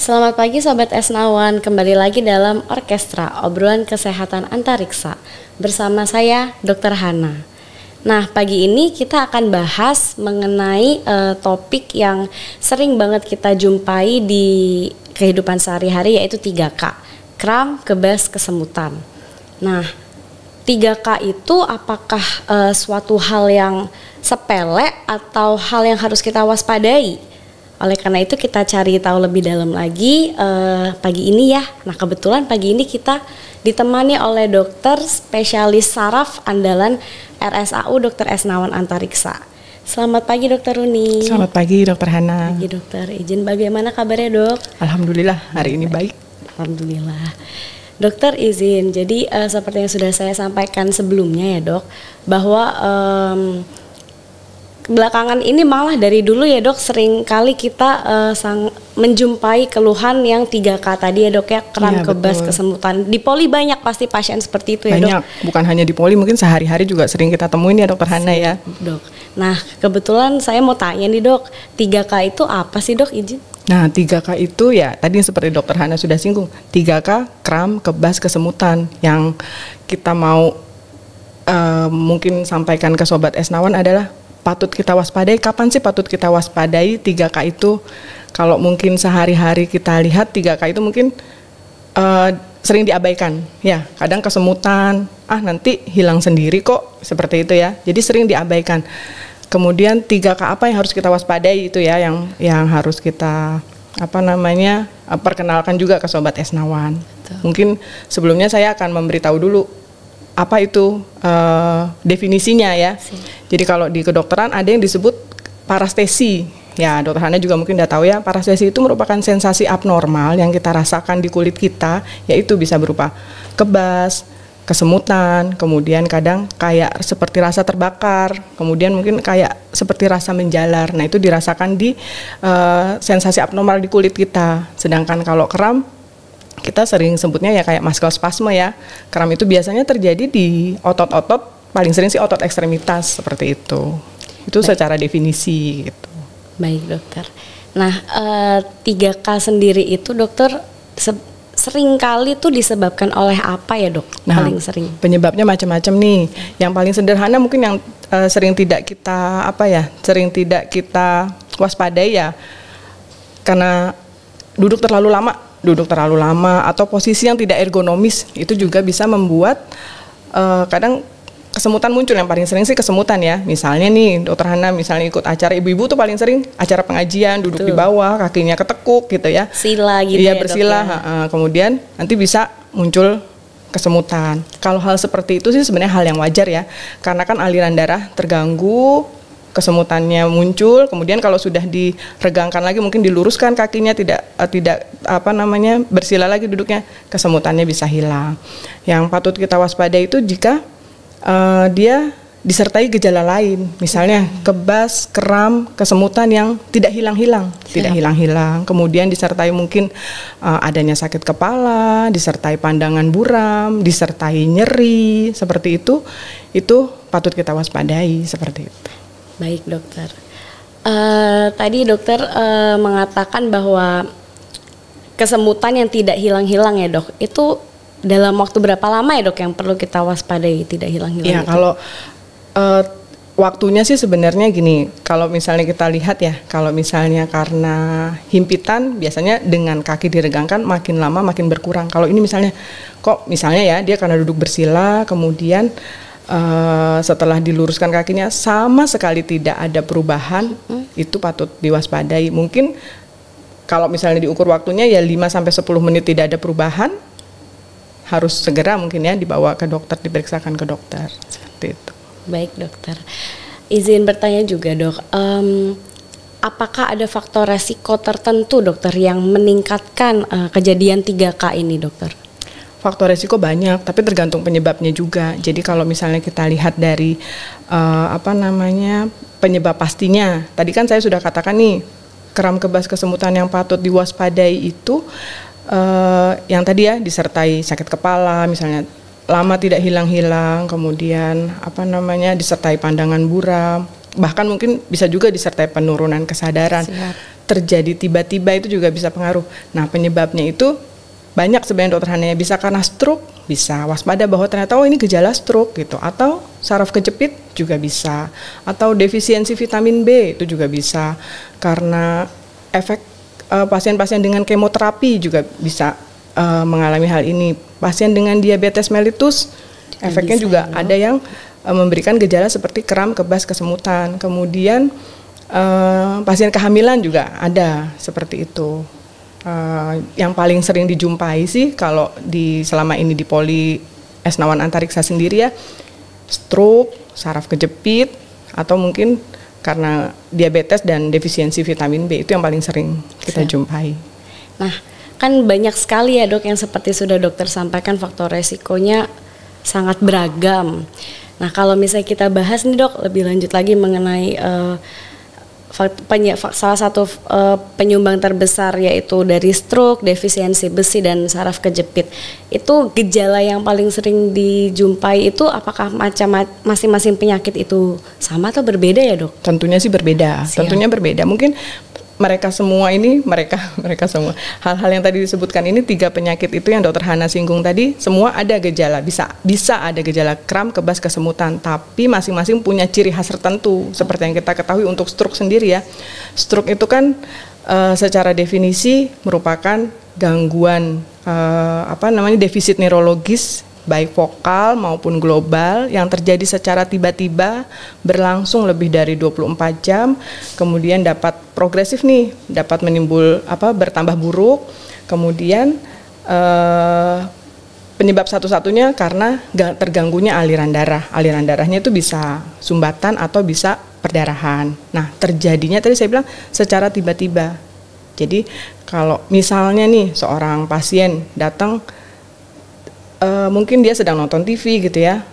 Selamat pagi Sobat Esnawan, kembali lagi dalam Orkestra Obrolan Kesehatan Antariksa bersama saya Dr. Hana. Nah, pagi ini kita akan bahas mengenai topik yang sering banget kita jumpai di kehidupan sehari-hari, yaitu 3K, kram, kebas, kesemutan. Nah, 3K itu apakah suatu hal yang sepele atau hal yang harus kita waspadai? Oleh karena itu kita cari tahu lebih dalam lagi pagi ini ya. Nah, kebetulan pagi ini kita ditemani oleh dokter spesialis saraf andalan RSAU Dr. Esnawan Antariksa. Selamat pagi Dokter Runi. Selamat pagi Dokter Hana. Pagi dokter, izin bagaimana kabarnya dok? Alhamdulillah hari ini baik. Alhamdulillah. Dokter izin, jadi seperti yang sudah saya sampaikan sebelumnya ya dok, bahwa belakangan ini malah dari dulu ya dok, sering kali kita menjumpai keluhan yang 3K tadi ya dok ya, kram, kebas, kesemutan. Di poli banyak pasti pasien seperti itu ya dok? Banyak, bukan hanya di poli, mungkin sehari-hari juga sering kita temuin ya Dokter Hana ya. Dok, nah kebetulan saya mau tanya nih dok, 3K itu apa sih dok, izin? Nah 3K itu ya tadi seperti Dokter Hana sudah singgung, 3K kram, kebas, kesemutan. Yang kita mau mungkin sampaikan ke Sobat Esnawan adalah patut kita waspadai. Kapan sih patut kita waspadai 3K itu? Kalau mungkin sehari-hari kita lihat 3K itu mungkin sering diabaikan. Ya, kadang kesemutan, nanti hilang sendiri kok, seperti itu ya. Jadi sering diabaikan. Kemudian 3K apa yang harus kita waspadai itu ya, yang harus kita perkenalkan juga ke Sobat Esnawan. Betul. Mungkin sebelumnya saya akan memberitahu dulu apa itu definisinya ya. Jadi kalau di kedokteran ada yang disebut parestesi. Ya, Dokter Hana juga mungkin udah tahu ya, parestesi itu merupakan sensasi abnormal yang kita rasakan di kulit kita, yaitu bisa berupa kebas, kesemutan, kemudian kadang kayak seperti rasa terbakar, kemudian mungkin kayak seperti rasa menjalar. Nah, itu dirasakan di sensasi abnormal di kulit kita. Sedangkan kalau kram, kita sering sebutnya ya kayak muscle-spasme ya. Kram itu biasanya terjadi di otot-otot, paling sering sih otot ekstremitas seperti itu. Itu secara definisi gitu. Baik dokter. Nah 3K sendiri itu dokter sering kali tuh disebabkan oleh apa ya dok? Nah, paling sering penyebabnya macam-macam nih. Yang paling sederhana mungkin yang sering tidak kita waspadai ya, karena duduk terlalu lama atau posisi yang tidak ergonomis, itu juga bisa membuat kadang kesemutan muncul. Yang paling sering sih kesemutan ya. Misalnya nih Dokter Hana misalnya ikut acara ibu-ibu tuh paling sering acara pengajian, duduk di bawah, kakinya ketekuk gitu ya. Sila gitu ya. Iya dok, bersila, ya. Kemudian nanti bisa muncul kesemutan. Kalau hal seperti itu sih sebenarnya hal yang wajar ya. Karena kan aliran darah terganggu, kesemutannya muncul, kemudian kalau sudah diregangkan lagi, mungkin diluruskan kakinya, tidak bersila lagi duduknya, kesemutannya bisa hilang. Yang patut kita waspadai itu jika dia disertai gejala lain, misalnya kebas, kram, kesemutan yang tidak hilang-hilang, kemudian disertai mungkin adanya sakit kepala, disertai pandangan buram, disertai nyeri, seperti itu patut kita waspadai seperti itu. Baik dokter, tadi dokter mengatakan bahwa kesemutan yang tidak hilang-hilang ya dok, itu dalam waktu berapa lama ya dok yang perlu kita waspadai tidak hilang-hilang? Ya kalau waktunya sih sebenarnya gini, kalau misalnya kita lihat ya, kalau misalnya karena himpitan biasanya dengan kaki diregangkan makin lama makin berkurang. Kalau ini misalnya ya dia karena duduk bersila, kemudian setelah diluruskan kakinya sama sekali tidak ada perubahan, itu patut diwaspadai. Mungkin kalau misalnya diukur waktunya ya 5-10 menit tidak ada perubahan, harus segera mungkin ya dibawa ke dokter, diperiksakan ke dokter seperti itu. Baik dokter, izin bertanya juga dok, apakah ada faktor resiko tertentu dokter yang meningkatkan kejadian 3K ini dokter? Faktor resiko banyak, tapi tergantung penyebabnya juga. Jadi kalau misalnya kita lihat dari penyebab pastinya, tadi kan saya sudah katakan nih, kram, kebas, kesemutan yang patut diwaspadai itu yang tadi ya disertai sakit kepala, misalnya lama tidak hilang-hilang, kemudian disertai pandangan buram, bahkan mungkin bisa juga disertai penurunan kesadaran. Siap. terjadi tiba-tiba itu juga bisa pengaruh. Nah, penyebabnya itu banyak sebenarnya dokter Hana, bisa karena stroke, bisa waspada bahwa ternyata ini gejala stroke gitu, atau saraf kejepit juga bisa, atau defisiensi vitamin B itu juga bisa, karena efek pasien-pasien dengan kemoterapi juga bisa mengalami hal ini. Pasien dengan diabetes mellitus efeknya juga ada yang memberikan gejala seperti kram, kebas, kesemutan. Kemudian pasien kehamilan juga ada seperti itu. Yang paling sering dijumpai sih kalau selama ini di Poli Esnawan Antariksa sendiri ya, stroke, saraf kejepit, atau mungkin karena diabetes dan defisiensi vitamin B, itu yang paling sering kita jumpai. Nah, kan banyak sekali ya dok yang seperti sudah dokter sampaikan faktor resikonya sangat beragam. Nah, kalau misalnya kita bahas nih dok lebih lanjut lagi mengenai salah satu penyumbang terbesar yaitu dari stroke, defisiensi besi dan saraf kejepit. Itu gejala yang paling sering dijumpai itu apakah masing-masing penyakit itu sama atau berbeda ya dok? Tentunya sih berbeda. Siap. Tentunya berbeda. Mungkin mereka semua semua hal-hal yang tadi disebutkan ini, 3 penyakit itu yang dokter Hana singgung tadi, semua ada gejala, bisa ada gejala kram, kebas, kesemutan, tapi masing-masing punya ciri khas tertentu. Seperti yang kita ketahui untuk stroke sendiri ya, stroke itu kan secara definisi merupakan gangguan defisit neurologis baik vokal maupun global yang terjadi secara tiba-tiba, berlangsung lebih dari 24 jam, kemudian dapat progresif nih, dapat bertambah buruk, kemudian penyebab satu-satunya karena terganggunya aliran darah. Aliran darahnya itu bisa sumbatan atau bisa perdarahan. Nah, terjadinya tadi saya bilang secara tiba-tiba. Jadi kalau misalnya nih seorang pasien datang, mungkin dia sedang nonton TV gitu ya,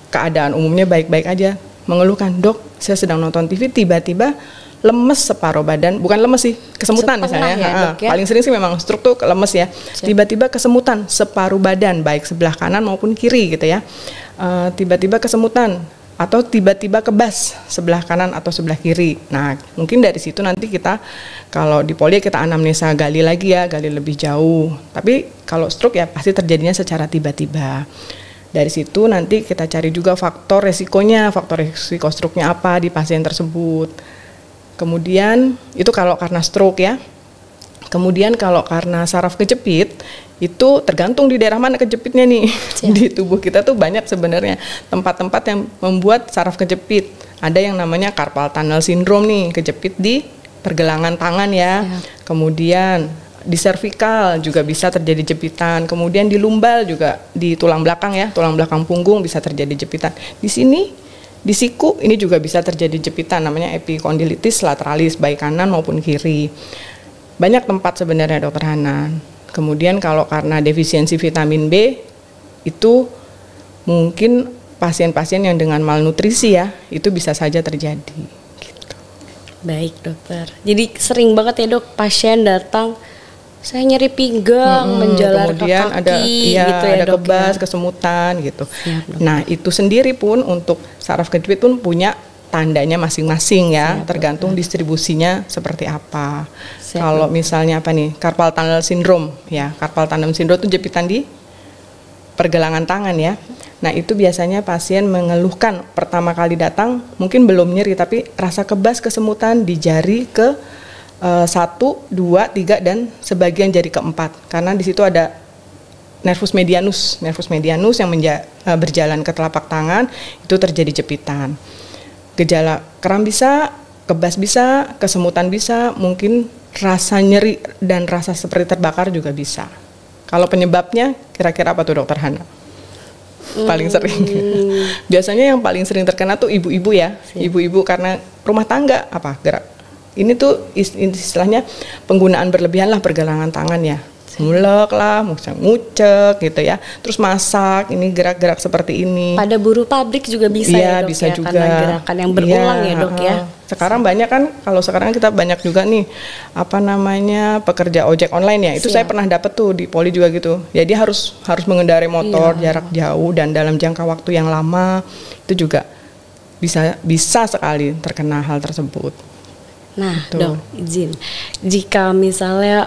keadaan umumnya baik-baik aja, mengeluhkan, dok saya sedang nonton TV tiba-tiba lemes separuh badan, bukan lemes sih, kesemutan misalnya ya, dok, ya? Paling sering sih memang stroke tuh lemes ya, tiba-tiba kesemutan separuh badan baik sebelah kanan maupun kiri gitu ya, tiba-tiba kesemutan atau tiba-tiba kebas sebelah kanan atau sebelah kiri. Nah, mungkin dari situ nanti kita kalau di poli kita anamnesa gali lagi ya, gali lebih jauh. Tapi kalau stroke ya pasti terjadinya secara tiba-tiba. Dari situ nanti kita cari juga faktor resikonya, faktor resiko stroke-nya apa di pasien tersebut. Kemudian itu kalau karena stroke ya. Kemudian kalau karena saraf kejepit, itu tergantung di daerah mana kejepitnya nih. Di tubuh kita tuh banyak sebenarnya tempat-tempat yang membuat saraf kejepit. Ada yang namanya carpal tunnel syndrome nih, kejepit di pergelangan tangan ya. Kemudian di cervical juga bisa terjadi jepitan. Kemudian di lumbal juga, di tulang belakang ya, tulang belakang punggung bisa terjadi jepitan. Di sini, di siku ini juga bisa terjadi jepitan, namanya epicondilitis lateralis, baik kanan maupun kiri. Banyak tempat sebenarnya dokter Hana. Kemudian kalau karena defisiensi vitamin B, itu mungkin pasien-pasien yang dengan malnutrisi ya, itu bisa saja terjadi. Gitu. Baik dokter. Jadi sering banget ya dok pasien datang, saya nyeri pinggang, menjalar ke kaki, ada, gitu ya ada dok, kebas, ya? kesemutan gitu. Siap, nah itu sendiri pun untuk saraf kejepit pun punya tandanya masing-masing ya, tergantung distribusinya seperti apa. Kalau misalnya apa nih, carpal tunnel syndrome ya, carpal tunnel syndrome itu jepitan di pergelangan tangan ya. Nah itu biasanya pasien mengeluhkan pertama kali datang mungkin belum nyeri, tapi rasa kebas, kesemutan di jari ke 1, 2, 3 dan sebagian jari keempat, karena di situ ada nervus medianus yang berjalan ke telapak tangan, itu terjadi jepitan. Gejala kram bisa, kebas bisa, kesemutan bisa, mungkin rasa nyeri dan rasa seperti terbakar juga bisa. Kalau penyebabnya kira-kira apa tuh dokter Hana? Paling sering. Biasanya yang paling sering terkena tuh ibu-ibu ya. Ibu-ibu karena rumah tangga gerak. Ini tuh istilahnya penggunaan berlebihan lah pergelangan tangan ya. Mulek lah, ngucek gitu ya. Terus masak, ini gerak-gerak seperti ini. Pada buruh pabrik juga bisa ya dok bisa ya, juga. karena gerakan yang berulang ya dok ya. Sekarang banyak kan, kalau sekarang kita banyak juga nih, pekerja ojek online ya. Itu saya pernah dapat tuh di poli juga gitu. Jadi harus mengendarai motor jarak jauh dan dalam jangka waktu yang lama, itu juga bisa sekali terkena hal tersebut. Nah, Betul. Dok, izin. Jika misalnya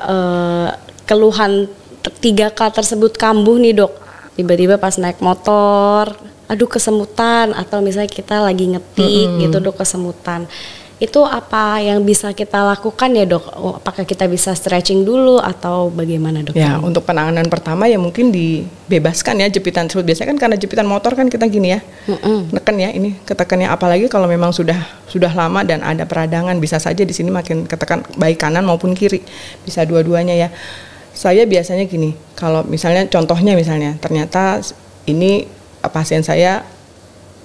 keluhan 3K tersebut kambuh nih, Dok. Tiba-tiba pas naik motor, aduh kesemutan, atau misalnya kita lagi ngetik gitu, Dok, kesemutan. Itu apa yang bisa kita lakukan ya, Dok? Apakah kita bisa stretching dulu atau bagaimana, Dok? Ya, untuk penanganan pertama ya mungkin dibebaskan ya jepitan tersebut. Biasanya kan karena jepitan motor kan kita gini ya, neken ya, ini ketekannya. Apalagi kalau memang sudah lama dan ada peradangan, bisa saja di sini makin ketekan baik kanan maupun kiri, bisa dua-duanya ya. Saya biasanya gini, kalau misalnya contohnya misalnya ternyata ini pasien saya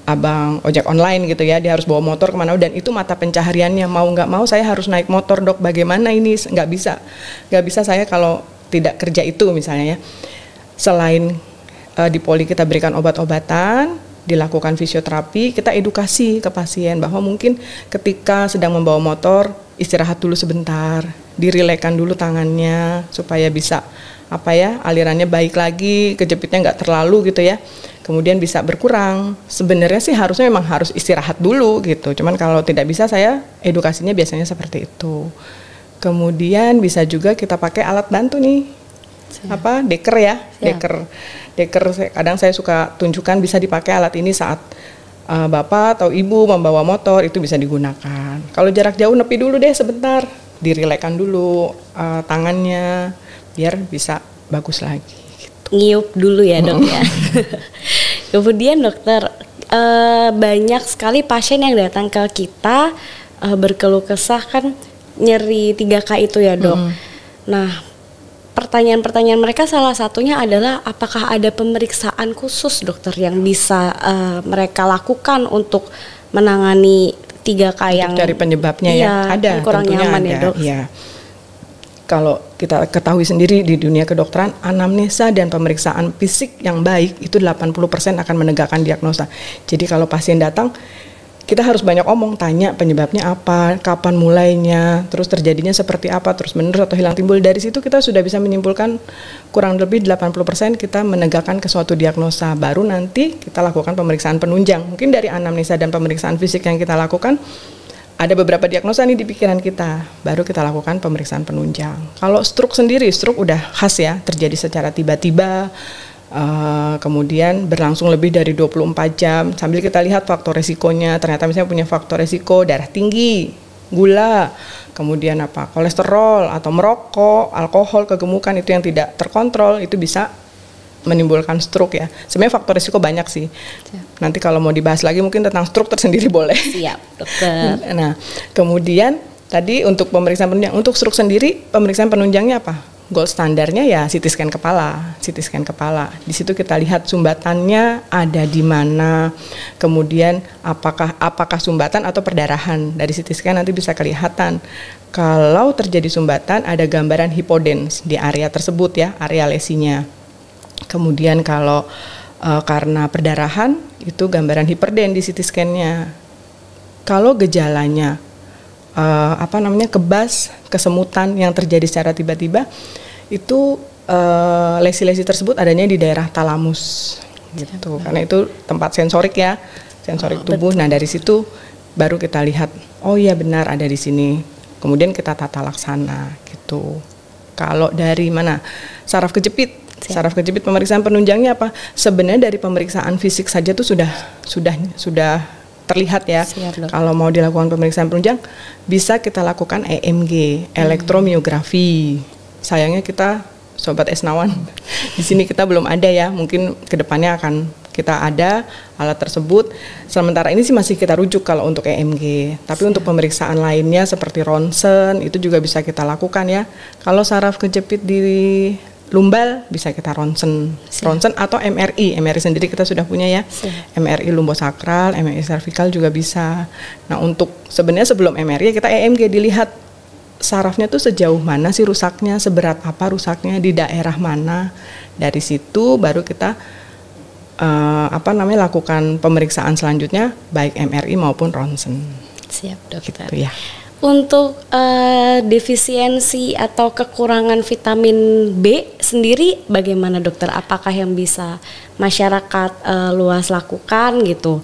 abang ojek online gitu ya, dia harus bawa motor kemana, dan itu mata pencahariannya, mau nggak mau saya harus naik motor, Dok, bagaimana ini, nggak bisa saya kalau tidak kerja itu misalnya ya. Selain di poli kita berikan obat-obatan, dilakukan fisioterapi, kita edukasi ke pasien bahwa mungkin ketika sedang membawa motor istirahat dulu sebentar, dirilekkan dulu tangannya supaya bisa alirannya baik lagi, kejepitnya nggak terlalu gitu ya. Kemudian bisa berkurang. Sebenarnya sih harusnya memang harus istirahat dulu gitu. Cuman kalau tidak bisa, saya edukasinya biasanya seperti itu. Kemudian bisa juga kita pakai alat bantu nih. Deker ya. Deker kadang saya suka tunjukkan bisa dipakai alat ini saat bapak atau ibu membawa motor, itu bisa digunakan. Kalau jarak jauh nepi dulu deh sebentar, dirilekkan dulu tangannya biar bisa bagus lagi. Ngiup dulu ya, Dok ya. Kemudian dokter, banyak sekali pasien yang datang ke kita berkeluh kesah kan nyeri 3K itu ya, Dok. Nah, pertanyaan-pertanyaan mereka salah satunya adalah apakah ada pemeriksaan khusus, dokter, yang bisa mereka lakukan untuk menangani 3K yang dari penyebabnya ya? Ada, kurang tentunya nyaman ada. Ya, Dok. Ya. Kalau kita ketahui sendiri di dunia kedokteran, anamnesa dan pemeriksaan fisik yang baik itu 80% akan menegakkan diagnosa. Jadi kalau pasien datang, kita harus banyak omong, tanya penyebabnya apa, kapan mulainya, terus terjadinya seperti apa, terus menerus atau hilang timbul. Dari situ kita sudah bisa menyimpulkan kurang lebih 80% kita menegakkan ke suatu diagnosa. Baru nanti kita lakukan pemeriksaan penunjang. Mungkin dari anamnesa dan pemeriksaan fisik yang kita lakukan, ada beberapa diagnosa nih di pikiran kita, baru kita lakukan pemeriksaan penunjang. Kalau stroke sendiri, stroke udah khas ya, terjadi secara tiba-tiba, kemudian berlangsung lebih dari 24 jam, sambil kita lihat faktor resikonya, ternyata misalnya punya faktor resiko darah tinggi, gula, kemudian kolesterol, atau merokok, alkohol, kegemukan, itu yang tidak terkontrol, itu bisa menimbulkan stroke ya. Sebenarnya faktor risiko banyak sih. Siap. Nanti kalau mau dibahas lagi mungkin tentang stroke tersendiri boleh. Siap, dokter. Nah, kemudian tadi untuk pemeriksaan penunjang, untuk stroke sendiri pemeriksaan penunjangnya apa? Gold standarnya ya CT scan kepala. Di situ kita lihat sumbatannya ada di mana. Kemudian apakah sumbatan atau perdarahan. Dari CT scan nanti bisa kelihatan. Kalau terjadi sumbatan, ada gambaran hipodens di area tersebut ya, area lesinya. Kemudian kalau karena perdarahan, itu gambaran hiperden di CT scan-nya. Kalau gejalanya kebas, kesemutan yang terjadi secara tiba-tiba, itu lesi-lesi tersebut adanya di daerah talamus gitu. Karena itu tempat sensorik ya, sensorik tubuh. Betul. Nah, dari situ baru kita lihat, oh iya benar ada di sini. Kemudian kita tata laksana gitu. Kalau dari mana? Saraf kejepit. Saraf kejepit pemeriksaan penunjangnya apa? Sebenarnya dari pemeriksaan fisik saja tuh sudah terlihat ya. Siap, kalau mau dilakukan pemeriksaan penunjang, bisa kita lakukan EMG, elektromiografi. Sayangnya kita Sobat Esnawan di sini kita belum ada ya. Mungkin kedepannya akan kita ada alat tersebut. Sementara ini sih masih kita rujuk kalau untuk EMG. Tapi untuk pemeriksaan lainnya seperti ronsen itu juga bisa kita lakukan ya. Kalau saraf kejepit di lumbal bisa kita ronsen atau MRI sendiri kita sudah punya ya. MRI lumbosakral, MRI servikal juga bisa. Nah, untuk sebenarnya sebelum MRI kita EMG dilihat sarafnya tuh sejauh mana sih rusaknya, seberat apa rusaknya, di daerah mana. Dari situ baru kita lakukan pemeriksaan selanjutnya baik MRI maupun ronsen. Siap, dokter. Gitu ya. Untuk defisiensi atau kekurangan vitamin B sendiri bagaimana, dokter? Apakah yang bisa masyarakat luas lakukan gitu?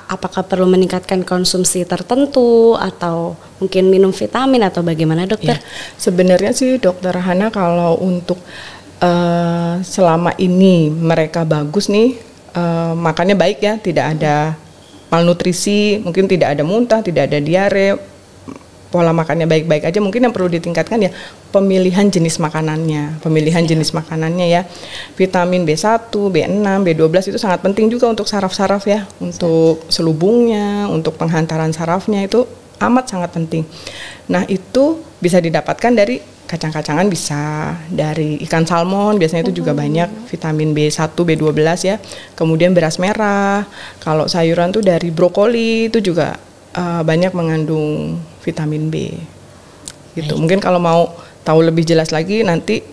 apakah perlu meningkatkan konsumsi tertentu atau mungkin minum vitamin atau bagaimana dokter? Ya, sebenarnya sih Dokter Hana kalau untuk selama ini mereka bagus nih, makannya baik ya, tidak ada malnutrisi, mungkin tidak ada muntah, tidak ada diare, pola makannya baik-baik aja. Mungkin yang perlu ditingkatkan ya pemilihan jenis makanannya, jenis makanannya ya. Vitamin B1, B6, B12 itu sangat penting juga untuk saraf-saraf ya, untuk selubungnya, untuk penghantaran sarafnya itu amat sangat penting. Nah, itu bisa didapatkan dari kacang-kacangan, bisa dari ikan salmon, biasanya itu juga banyak vitamin B1, B12 ya. Kemudian beras merah, kalau sayuran tuh dari brokoli itu juga banyak mengandung vitamin B. Gitu. Mungkin kalau mau tahu lebih jelas lagi nanti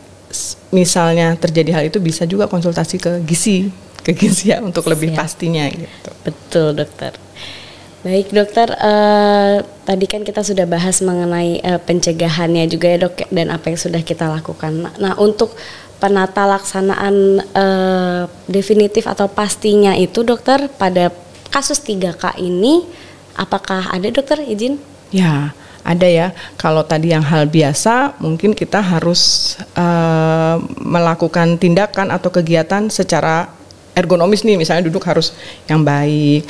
misalnya terjadi hal itu bisa juga konsultasi ke gizi ya untuk lebih pastinya gitu. Betul dokter. Baik dokter, tadi kan kita sudah bahas mengenai pencegahannya juga ya dok, dan apa yang sudah kita lakukan. Nah untuk penata laksanaan definitif atau pastinya itu dokter pada kasus 3K ini, apakah ada dokter izin? Ya ada ya. Kalau tadi yang hal biasa mungkin kita harus melakukan tindakan atau kegiatan secara ergonomis nih, misalnya duduk harus yang baik.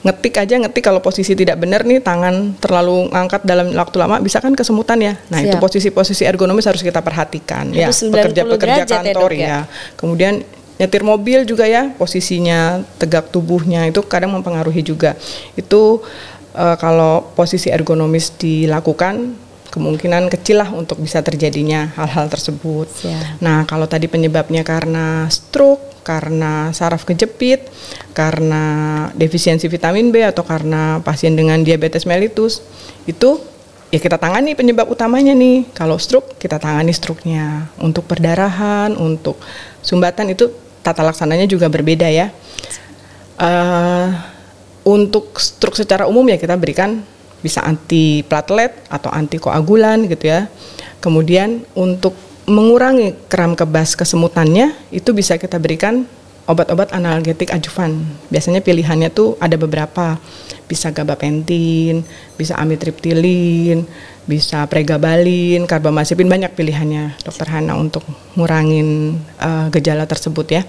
Ngetik kalau posisi tidak benar nih, tangan terlalu ngangkat dalam waktu lama bisa kan kesemutan ya. Nah, itu posisi-posisi ergonomis harus kita perhatikan ya. Pekerja-pekerja kantor ya. Kemudian nyetir mobil juga ya, posisinya tegak tubuhnya itu kadang mempengaruhi juga. Itu kalau posisi ergonomis dilakukan kemungkinan kecil lah untuk bisa terjadinya hal-hal tersebut. Nah, kalau tadi penyebabnya karena stroke, karena saraf kejepit, karena defisiensi vitamin B, atau karena pasien dengan diabetes mellitus, itu ya kita tangani penyebab utamanya nih. Kalau stroke, kita tangani stroke-nya. Untuk perdarahan, untuk sumbatan itu tata laksananya juga berbeda ya. Untuk stroke secara umum ya kita berikan bisa antiplatelet atau antikoagulan gitu ya. Kemudian untuk mengurangi kram kebas kesemutannya itu bisa kita berikan obat-obat analgetik adjuvan. Biasanya pilihannya tuh ada beberapa, bisa gabapentin, bisa amitriptilin, bisa pregabalin, karbamazepin, banyak pilihannya Dokter Hana untuk ngurangin gejala tersebut ya.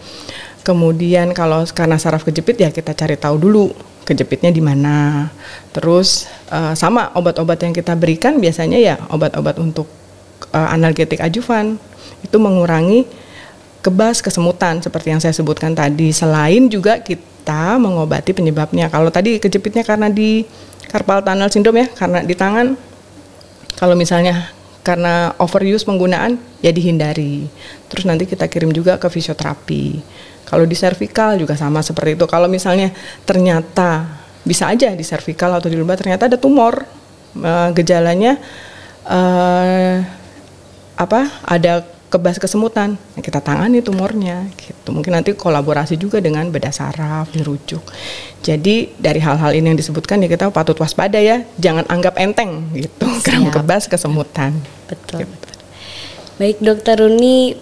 Kemudian kalau karena saraf kejepit ya kita cari tahu dulu kejepitnya di mana. Terus sama obat-obat yang kita berikan biasanya ya obat-obat untuk analgetik adjuvan itu mengurangi kebas kesemutan seperti yang saya sebutkan tadi. Selain juga kita mengobati penyebabnya. Kalau tadi kejepitnya karena di carpal tunnel syndrome ya, karena di tangan. Kalau misalnya karena overuse penggunaan ya dihindari. Terus nanti kita kirim juga ke fisioterapi. Kalau di cervical juga sama seperti itu. Kalau misalnya ternyata bisa aja di cervical atau di lumbar ternyata ada tumor, gejalanya ada kebas kesemutan, kita tangani tumornya gitu. Mungkin nanti kolaborasi juga dengan bedah saraf, dirujuk. Jadi dari hal-hal ini yang disebutkan ya kita patut waspada ya, jangan anggap enteng gitu. Kram kebas kesemutan. Betul. Gitu. Baik Dokter Runi,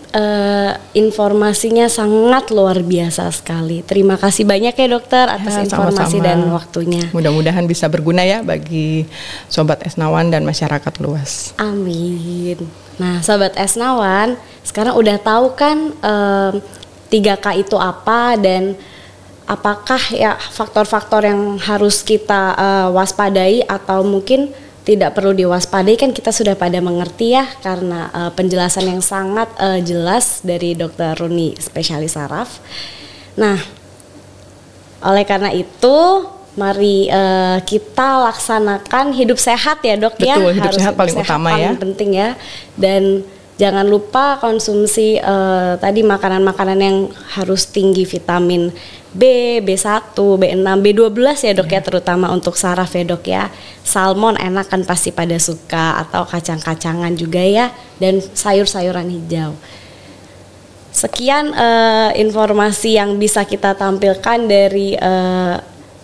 informasinya sangat luar biasa sekali. Terima kasih banyak ya dokter atas informasi sama-sama. Dan waktunya. Mudah-mudahan bisa berguna ya bagi Sobat Esnawan dan masyarakat luas. Amin. Nah Sobat Esnawan, sekarang udah tahu kan 3K itu apa dan apakah ya faktor-faktor yang harus kita waspadai atau mungkin tidak perlu diwaspadai, kan kita sudah pada mengerti ya karena penjelasan yang sangat jelas dari Dokter Runi, spesialis saraf. Nah, oleh karena itu mari kita laksanakan hidup sehat ya dok. Betul, ya. Hidup sehat paling utama ya. Paling penting ya. Dan jangan lupa konsumsi tadi makanan-makanan yang harus tinggi vitamin B, B1, B6, B12 ya dok ya, terutama untuk saraf ya dok ya. Salmon enak kan pasti pada suka, atau kacang-kacangan juga ya, dan sayur-sayuran hijau. Sekian informasi yang bisa kita tampilkan dari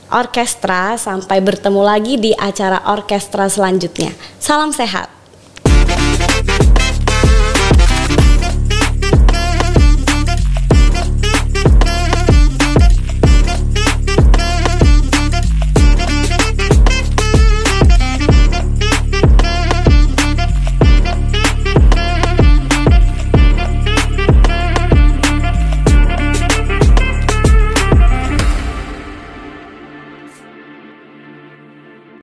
orkestra. Sampai bertemu lagi di acara orkestra selanjutnya. Salam sehat.